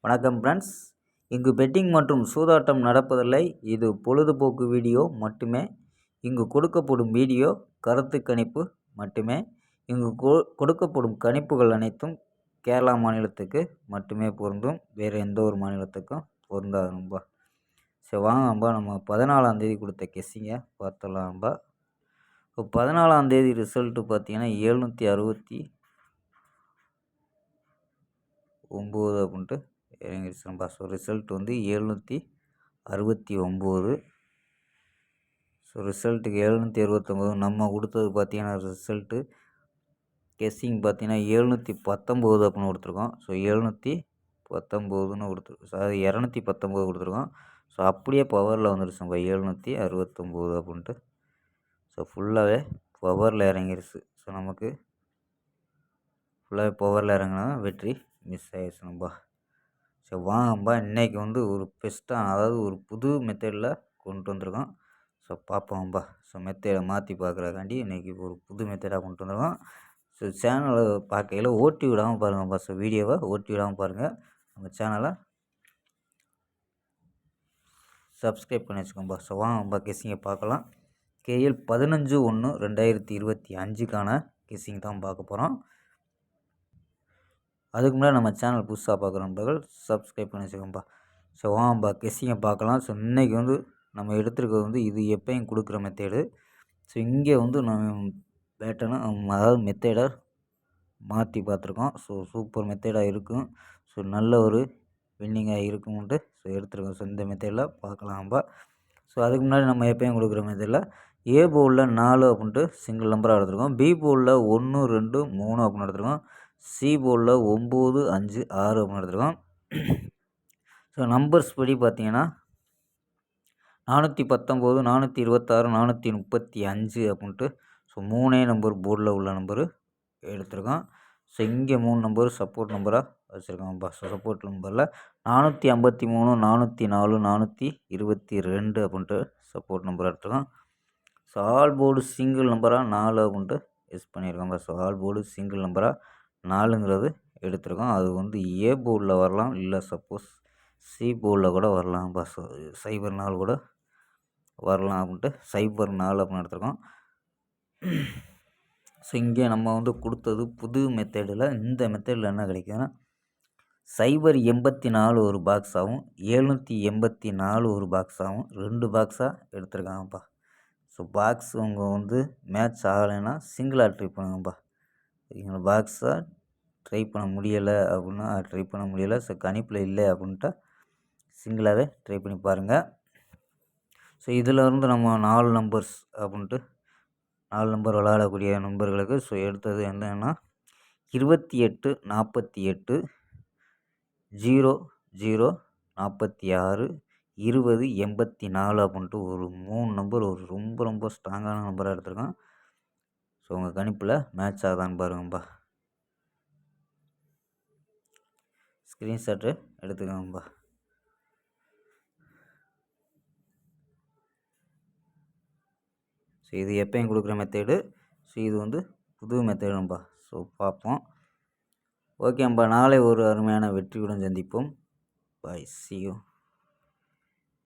வணக்கம் ஃப்ரெண்ட்ஸ். இங்கு பெட்டிங் மற்றும் சூதாட்டம் நடப்பதில்லை. இது பொழுதுபோக்கு வீடியோ மட்டுமே. இங்கு கொடுக்கப்படும் வீடியோ கருத்து கணிப்பு மட்டுமே. இங்கு கொடுக்கப்படும் கணிப்புகள் அனைத்தும் கேரளா மாநிலத்துக்கு மட்டுமே பொருந்தும். வேறு எந்த ஒரு மாநிலத்துக்கும் பொருந்தாது நண்பா. சரி வாங்க நண்பா, நம்ம 14ஆம் தேதி கொடுத்த கெஸ்ஸிங்க பார்த்துடலாம் நண்பா. இப்போ 14ஆம் தேதி ரிசல்ட்டு பார்த்தீங்கன்னா 769 அப்படின்ட்டு இறங்கிடுச்சு நண்பா. ஸோ ரிசல்ட் வந்து 769. ஸோ ரிசல்ட்டுக்கு 769 நம்ம கொடுத்தது பார்த்தீங்கன்னா ரிசல்ட்டு கெஸ்ஸிங் பார்த்தீங்கன்னா 719 அப்படின்னு கொடுத்துருக்கோம். ஸோ 719ன்னு கொடுத்துருக்கோம். ஸோ அது 219 கொடுத்துருக்கோம். ஸோ அப்படியே பவரில் வந்துருச்சு நம்ம 769 அப்படின்ட்டு. ஸோ ஃபுல்லாகவே பவரில் இறங்கிருச்சு. ஸோ நமக்கு ஃபுல்லாகவே பவரில் இறங்கினா வெற்றி மிஸ் ஆயிடுச்சு நண்பா. ஸோ வாங்கம்பா, இன்றைக்கி வந்து ஒரு பெஸ்ட்டாக, அதாவது ஒரு புது மெத்தடில் கொண்டு வந்திருக்கோம். ஸோ பார்ப்போம்பா. ஸோ மெத்தடை மாற்றி பார்க்குறக்காண்டி இன்றைக்கி ஒரு புது மெத்தடாக கொண்டு வந்திருக்கோம். ஸோ சேனலை பார்க்கையில் ஓட்டி விடாமல் பாருங்கப்பா. ஸோ வீடியோவை ஓட்டி விடாமல் பாருங்கள். நம்ம சேனலை சப்ஸ்கிரைப் பண்ணி வச்சுக்கோம்பா. ஸோ வாங்கப்பா கெஸ்ஸிங்கை பார்க்கலாம். KL 15/1/2025க்கான கெஸ்ஸிங் தான் பார்க்க போகிறோம். அதுக்கு முன்னாடி நம்ம சேனல் புதுசாக பார்க்குற நண்பர்கள் சப்ஸ்கிரைப் பண்ணி வச்சுக்கோம்பா. ஸோ வாங்கப்பா கெஸ்ஸிங்கை பார்க்கலாம். ஸோ இன்றைக்கி வந்து நம்ம எடுத்துருக்கிறது வந்து இது எப்பயும் கொடுக்குற மெத்தேடு. ஸோ இங்கே வந்து நம்ம பேட்டர்னை அதாவது மெத்தேடை மாற்றி பார்த்துருக்கோம். ஸோ சூப்பர் மெத்தேடாக இருக்கும். ஸோ நல்ல ஒரு வின்னிங்காக இருக்கும்ன்ட்டு ஸோ எடுத்துருக்கோம். ஸோ இந்த மெத்தேடில் பார்க்கலாம்பா. ஸோ அதுக்கு முன்னாடி நம்ம எப்பயும் கொடுக்குற மெத்தேடில் A போர்டில் 4 அப்படின்ட்டு சிங்கிள் நம்பராக எடுத்துருக்கோம். B போர்டில் 1 2 3 அப்படின்னு எடுத்துருக்கோம். C போர்டில் 9 5 6 அப்படின்னு எடுத்துருக்கோம். ஸோ நம்பர்ஸ் படி பார்த்தீங்கன்னா 419 426 435 அப்படின்ட்டு ஸோ 3 நம்பர் போர்டில் உள்ள நம்பரு எடுத்துருக்கோம். ஸோ இங்கே 3 நம்பர் சப்போர்ட் நம்பராக வச்சுருக்கோம்ப்பா. ஸோ சப்போர்ட் நம்பரில் 453 404 422 அப்படின்ட்டு சப்போர்ட் நம்பர் எடுத்துருக்கோம். ஸோ ஆல் போர்டு சிங்கிள் நம்பராக 4 அப்படின்ட்டு யூஸ் பண்ணியிருக்கோம்ப்பா. ஸோ ஆல் போர்டு சிங்கிள் நம்பராக 4ங்கிறது எடுத்துருக்கோம். அது வந்து A போர்டில் வரலாம், இல்லை சப்போஸ் C போர்டில் கூட வரலாம்ப்பா. ஸோ 04 கூட வரலாம் அப்படின்ட்டு 04 அப்படின்னு எடுத்துருக்கோம். ஸோ இங்கே நம்ம வந்து கொடுத்தது புது மெத்தடில். இந்த மெத்தடில் என்ன கிடைக்குதுன்னா 084 ஒரு பாக்ஸாகவும் 784 ஒரு பாக்ஸாகவும் 2 பாக்ஸாக எடுத்துருக்காங்கப்பா. ஸோ பாக்ஸ் உங்கள் வந்து மேட்ச் ஆகலைன்னா சிங்கிளாக ட்ரை பண்ணுங்கப்பா. எங்களை பாக்ஸாக ட்ரை பண்ண முடியலை அப்படின்னா ட்ரை பண்ண முடியலை, ஸோ கணிப்பில் இல்லை அப்படின்ட்டா சிங்கிளாகவே ட்ரை பண்ணி பாருங்கள். ஸோ இதில் இருந்து நம்ம 4 நம்பர்ஸ் அப்படின்ட்டு 4 நம்பர் விளையாடக்கூடிய நண்பர்களுக்கு ஸோ எடுத்தது என்னன்னா 28 48 0 0 46 20 84 அப்படின்ட்டு ஒரு 3 நம்பர் ஒரு ரொம்ப ரொம்ப ஸ்ட்ராங்கான நம்பராக எடுத்திருக்கோம். ஸோ உங்கள் கணிப்பில் மேட்ச் ஆகுதான்னு பாருங்கப்பா. ஸ்க்ரீன்ஷாட்டு எடுத்துக்கோங்கப்பா. ஸோ இது எப்பயும் கொடுக்குற மெத்தேடு. ஸோ இது வந்து புது மெத்தேடும்பா. ஸோ பார்ப்போம். ஓகேம்பா, நாளை ஒரு அருமையான வெற்றியுடன் சந்திப்போம். பாய், see you.